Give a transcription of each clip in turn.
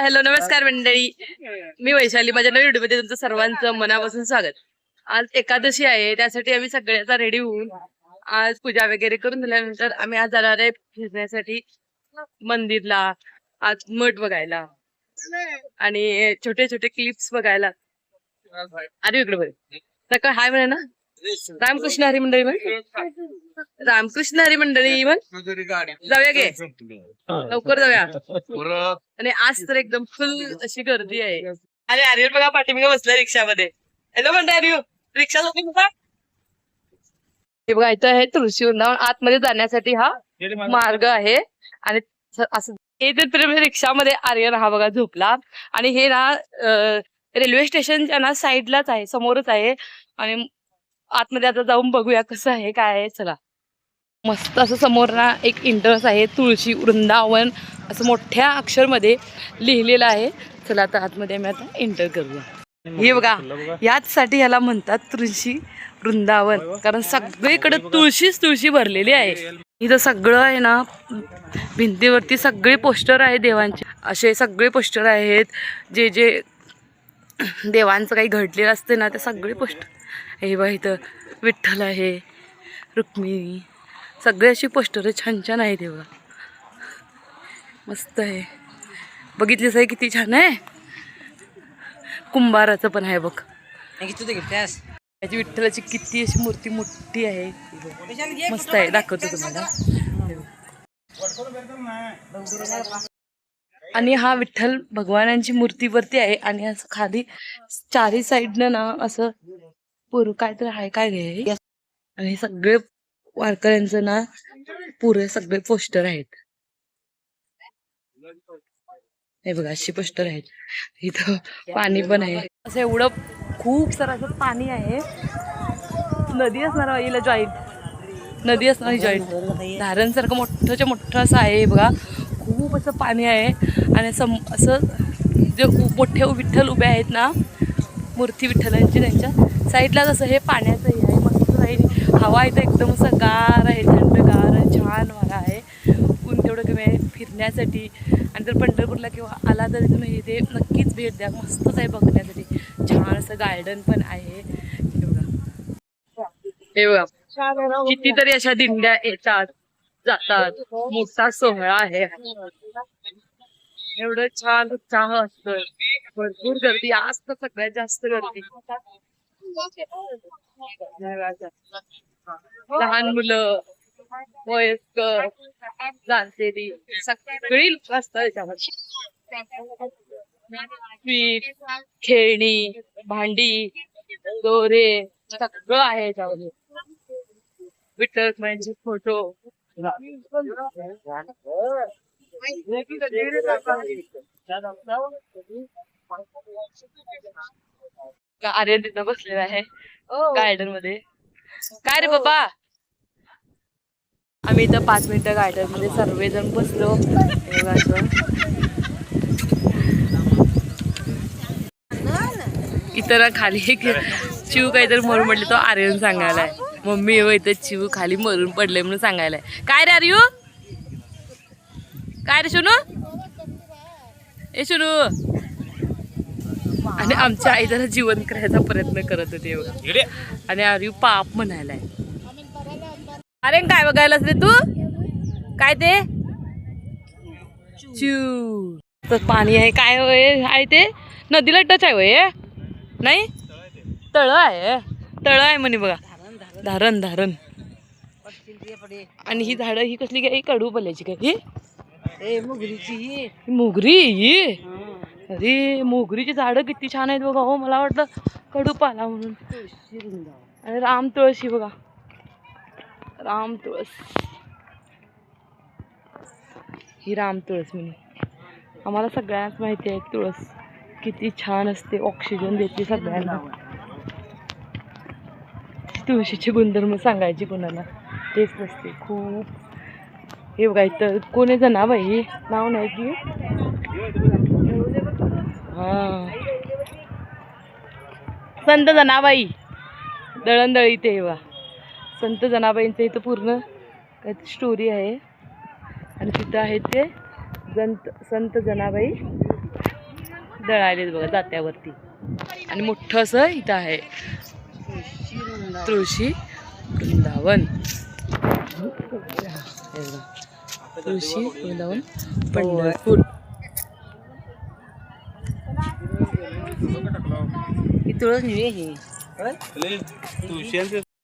Hello नमस्कार मंडळी, मी वैशाली. माझ्या नवीन व्हिडिओ मध्ये तुमचं सर्वांचं मनापासून स्वागत. आज एकादशी आहे, त्यासाठी आम्ही सगळ्याचा रेडी होऊन आज पूजा वगैरे करून झाल्यानंतर आम्ही आज जाणार आहे फिरण्यासाठी मंदिरला. आज मठ बघायला आणि छोटे छोटे क्लिप्स बघायला. अरे इकडे बरे सकाळ हाय म्हणे ना. रामकृष्ण हरी मंडळी म्हण, रामकृष्ण हरी मंडळी म्हण. जाऊया गे, लवकर जाऊया. आणि आज तर एकदम फुल अशी गर्दी आहे. अरे आर्यन बघा पाठीमागे बसलाय रिक्षामध्ये. हॅलो म्हणता आर्यन, रिक्षा जाते बघा. हे बघा इथं आहे तुळशी वृंदावन. आतमध्ये जाण्यासाठी हा मार्ग आहे. आणि असं येते रिक्षामध्ये आर्यन हा बघा झोपला. आणि हे ना रेल्वे स्टेशनच्या ना साईडलाच आहे, समोरच आहे. आणि आतमध्ये आता जाऊन बघूया कसं आहे काय आहे. चला, मस्त असं समोर ना एक एंट्रन्स आहे, तुळशी वृंदावन असं मोठ्या अक्षरमध्ये लिहिलेलं आहे. चला आता आतमध्ये आम्ही आता एंटर करूया. हे बघा, याचसाठी ह्याला म्हणतात तुळशी वृंदावन, कारण सगळीकडे तुळशीच तुळशी भरलेली आहे. इथं सगळं आहे ना, भिंतीवरती सगळे पोस्टर आहे देवांचे. असे सगळे पोस्टर आहेत, जे जे देवांचं काही घडलेलं असते ना ते सगळे पोस्टर. हे बघा इथं विठ्ठल आहे, रुक्मिणी, सगळे अशी पोस्टर छान छान आहे. तेव्हा मस्त आहे, बघितलीच आहे किती छान आहे. कुंभाराचं पण आहे बघ. याची विठ्ठलाची किती अशी मूर्ती मोठी आहे, मस्त आहे. दाखवतो तुम्हाला. आणि हा विठ्ठल भगवानांची मूर्तीवरती आहे. आणि असं खाली चारी साईडनं ना असं काय तर आहे काय घे. आणि सगळे वारकऱ्यांचं ना पुरे सगळे पोस्टर आहेत. हे बघा अशी पोस्टर आहेत. इथं पाणी पण आहे, असं एवढं खूप सारं असं पाणी आहे. नदी असणार हिला जॉईंट, नदी असणार जॉईंट धारण सारखं मोठंच्या मोठं असं आहे. बघा खूप असं पाणी आहे. आणि असं जे मोठे विठ्ठल उभे आहेत ना, मूर्ती विठ्ठलांची, त्यांच्या साईडला कसं हे पाण्याचं हे आहे. मस्त राहील, हवा इथं एकदम असं गार आहे, थंडगार आणि छान वारा आहे. ऊन तेवढं कमी आहे फिरण्यासाठी. आणि जर पंढरपूरला किंवा आला तर तुम्ही इथे नक्कीच भेट द्या, मस्तच आहे बघण्यासाठी. छान असं गार्डन पण आहे. हे बघा, हे बघा कितीतरी अशा दिंड्या येतात जातात, मोठा सोहळा आहे. एवढं छान उत्साह असतोय, भरपूर गर्दी. आज तर सगळ्यात जास्त गर्दी. लहान मुलं, वयस्कर, जाणतेली सगळी लोक असतात याच्यामध्ये. स्वीट, खेळणी, भांडी, दोरे सगळं आहे याच्यामध्ये. विठ्ठल रुक्मिणीचे फोटो. आर्यन तिथं बसलेला आहे गार्डन मध्ये. काय रे बाबा, आम्ही इथं 5 मिनिटं गार्डन मध्ये सर्वजण बसलो. इतर खाली चिव काहीतरी मरून पडले, तो आर्यन सांगायलाय. मम्मी इथं चिव खाली मरून पडले म्हणून सांगायलाय. काय रे आर्यू, काय रे शुनू, ए शुनू. आणि आमच्या आई जरा जीवन करायचा प्रयत्न करत होते बघा. आणि आर्यू पाप म्हणायलाय. अरे काय बघायलास रे तू, काय ते चिव तर पाणी आहे. काय आहे ते, नदीला टच आहे वय नाही, तळ आहे, तळ आहे म्हणे बघा. धारण धारण. आणि ही झाडं ही कसली काय, कडू पल्याची काय ही, मोगरीची. मोगरी, अरे मोगरीची झाडं किती छान आहेत बघा. हो मला वाटलं कडू पाला म्हणून. आणि राम तुळशी बघा, राम तुळस, ही राम तुळस म्हणून. आम्हाला सगळ्यांनाच माहिती आहे तुळस किती छान असते, ऑक्सिजन देते सगळ्यांना. तुळशीचे गुणधर्म सांगायचे कोणाला तेच नसते खूप. हे बघा इथं कोणाचं नाव आहे, नाव नाही की हा संत जनाबाई दळणदळी. ते बघा संत जनाबाईंचं इथं पूर्ण काय स्टोरी आहे. आणि तिथं आहे ते संत जनाबाई दळालेत बघा जात्यावरती. आणि मोठं असं इथं आहे तुळशी वृंदावन. तुळशी वृंदावन पंढरपूर. ही तुळस नाही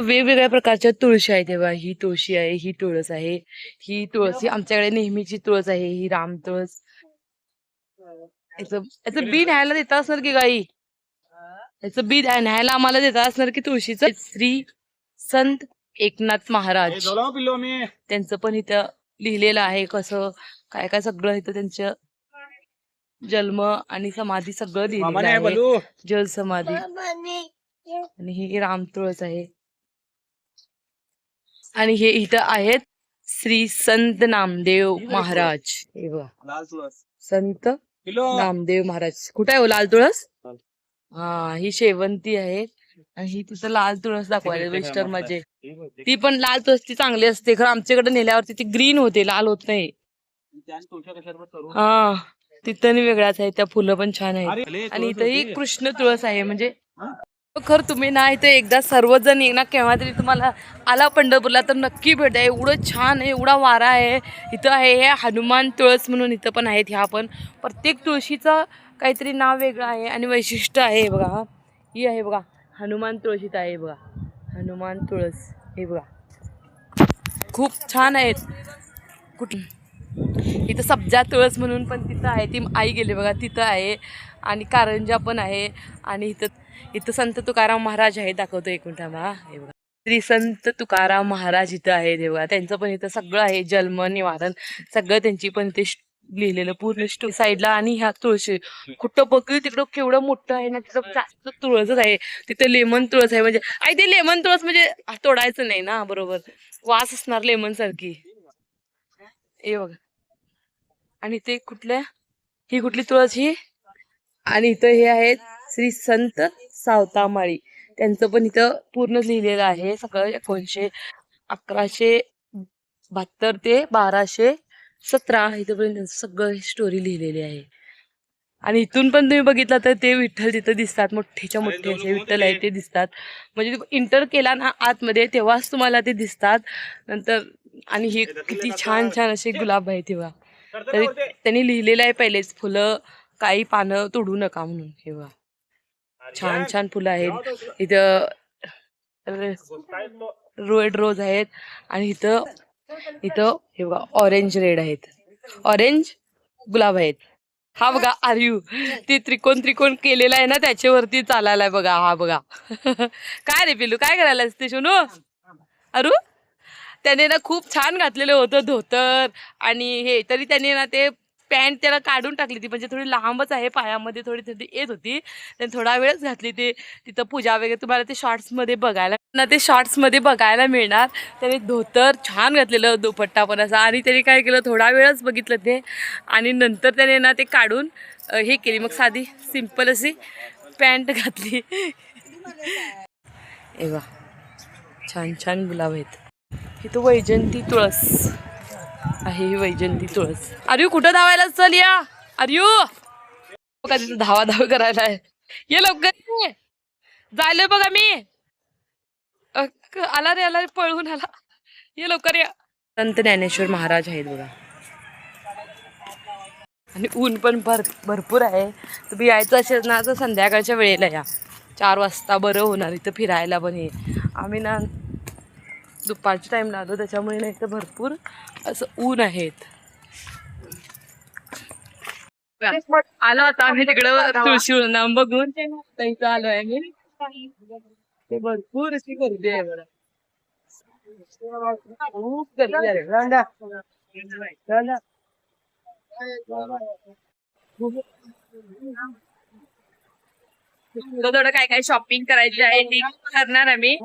वेगवेगळ्या प्रकारच्या तुळशी आहेत तेव्हा. ही तुळशी आहे, ही तुळस आहे, ही तुळस आमच्याकडे नेहमीची तुळस आहे, ही राम तुळस. याचं बी न्यायला देता असणार की गाई, याचं बी न्यायला आम्हाला देता असणार की तुळशीचं. श्री संत एकनाथ महाराज त्यांचं पण इथं लिहिलेलं आहे कसं काय काय सगळं इथं त्यांचं जन्म आणि समाधी सगळं लिहिलेलं आहे. जल समाधी. आणि ही राम तुळस आहे. आणि हे इथं आहेत श्री संत नामदेव महाराज. हे बघा संत नामदेव महाराज. कुठे आहे हो लाल तुळस? हा ही शेवंती आहे. आणि ही तिथं लाल तुळस दाखवायला वेस्टर्न मध्ये. ती पण लाल तुळस ती चांगली असते खरं आमच्याकडे नेल्यावरती ती ग्रीन होते, लाल होत नाही. हा तिथं वेगळ्याच आहे. त्या फुलं पण छान आहेत. आणि इथं ही कृष्ण तुळस आहे. म्हणजे खर तुम्ही ना इथे एकदा सर्वजण ना केव्हा तरी तुम्हाला आला पंढरपूरला तर नक्की भेट आहे. एवढं छान आहे, एवढा वारा आहे इथं. आहे हे हनुमान तुळस म्हणून इथं पण आहेत. ह्या पण प्रत्येक तुळशीचं काहीतरी नाव वेगळं आहे आणि वैशिष्ट्य आहे. बघा ही आहे बघा हनुमान तुळस इथं आहे बघा. हनुमान तुळस हे बघा खूप छान आहेत. इथं सब्जा तुळस म्हणून पण तिथं आहे. ती आई गेली बघा तिथं आहे. आणि कारंजा पण आहे. आणि इथं संत तुकाराम महाराज आहे. दाखवतो एक मिनिट हा. हे बघा श्री संत तुकाराम महाराज इथं आहे. हे बघा त्यांचं पण इथं सगळं आहे. जन्म निवारण सगळं त्यांची पण इथे लिहिलेलं पूर्ण साईडला. आणि ह्या तुळशी कुठं बघू तिकडं केवढं मोठं आहे ना. तिथं जास्त तुळसच आहे. तिथं लेमन तुळस आहे. म्हणजे आई ते लेमन तुळस म्हणजे तोडायचं नाही ना, बरोबर वास असणार लेमन सारखी. हे बघा आणि ते ही कुठली तुळस ही. आणि इथं हे आहेत श्री संत सावतामाळी. त्यांचं पण इथं पूर्ण लिहिलेलं आहे सगळं. 1172 ते 1217 इथपर्यंत सगळं स्टोरी लिहिलेली आहे. आणि इथून पण तुम्ही बघितलं तर ते विठ्ठल तिथं दिसतात. मोठेच्या मोठे असे विठ्ठल आहे ते दिसतात. म्हणजे इंटर केला ना आतमध्ये तेव्हाच तुम्हाला ते दिसतात. नंतर आणि हे किती छान छान असे गुलाब आहे तेव्हा. तरी त्यांनी लिहिलेलं आहे पहिलेच फुलं काही पानं तोडू नका म्हणून. हे बघा छान छान फुलं आहेत इथं. रेड रोज आहेत. आणि इथं हे बघा ऑरेंज रेड आहेत. ऑरेंज गुलाब आहेत. हा बघा आर्यू ते त्रिकोण केलेला आहे ना त्याच्यावरती चालायला आहे बघा. हा बघा काय रे पिलू काय करायला ते सोनू अरू. त्याने ना खूप छान घातलेलं होतं धोतर आणि हे. तरी त्याने ना ते पॅन्ट त्याला काढून टाकली ती. म्हणजे थोडी लांबच आहे पायामध्ये थोडी थोडी येत होती. त्याने थोडा वेळच घातली. ते तिथं पूजा वगैरे तुम्हाला ते शॉर्ट्समध्ये बघायला मिळणार. त्याने धोतर छान घातलेलं दुपट्टा पण असा. आणि त्याने काय केलं थोडा वेळच बघितलं ते. आणि नंतर त्याने ना ते काढून हे केली. मग साधी सिंपल अशी पॅन्ट घातली. एवा छान छान गुलाब आहेत. इथं वैजंती तुळस आहे. ही वैजंती तुळस. आर्यू कुठं धावायला चल या आर्यू. बघा तिथं धावा करायला आहे. ये लवकर जायलोय बघा मी. आला रे पळून आला. ये लवकर या. संत ज्ञानेश्वर महाराज आहेत बघा. आणि ऊन पण भरपूर आहे. तुम्ही यायचं असेल ना तर संध्याकाळच्या वेळेला या. 4 वाजता बरं होणार इथं फिरायला पण. हे आम्ही ना दुपारच्या टाइमला आलो त्याच्यामुळे ना इथं भरपूर असं ऊन आहेत. आलो आता आम्ही तिकडं तुळशी वृंदावन बघून इथं आलो आहे मी. ते भरपूर अशी गर्दी आहे बरं. खूप गर्दी आहे. थोडं काय काय शॉपिंग करायची आहे ती करणार आम्ही.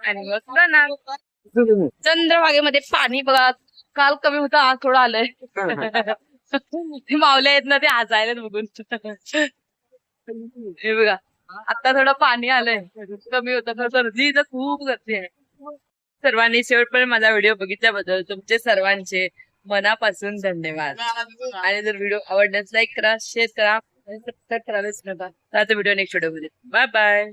आणि मग जाणार. चंद्रभागेमध्ये पाणी बघा काल कमी होतं आज थोडं आलंय. ते मावले आहेत ना ते हसायला बघून. हे बघा आता थोडं पाणी आलंय कमी होतं. गर्दी तर खूप गर्दी आहे. सर्वांनी शेवटपर्यंत माझा व्हिडिओ बघितल्याबद्दल तुमचे सर्वांचे मनापासून धन्यवाद. आणि जर व्हिडिओ आवडल्यास लाईक करा, शेअर करा सबस्क्राईब करायलाच नका. तर आता व्हिडिओ नेक्स्ट व्हिडिओ मध्ये. Bye bye.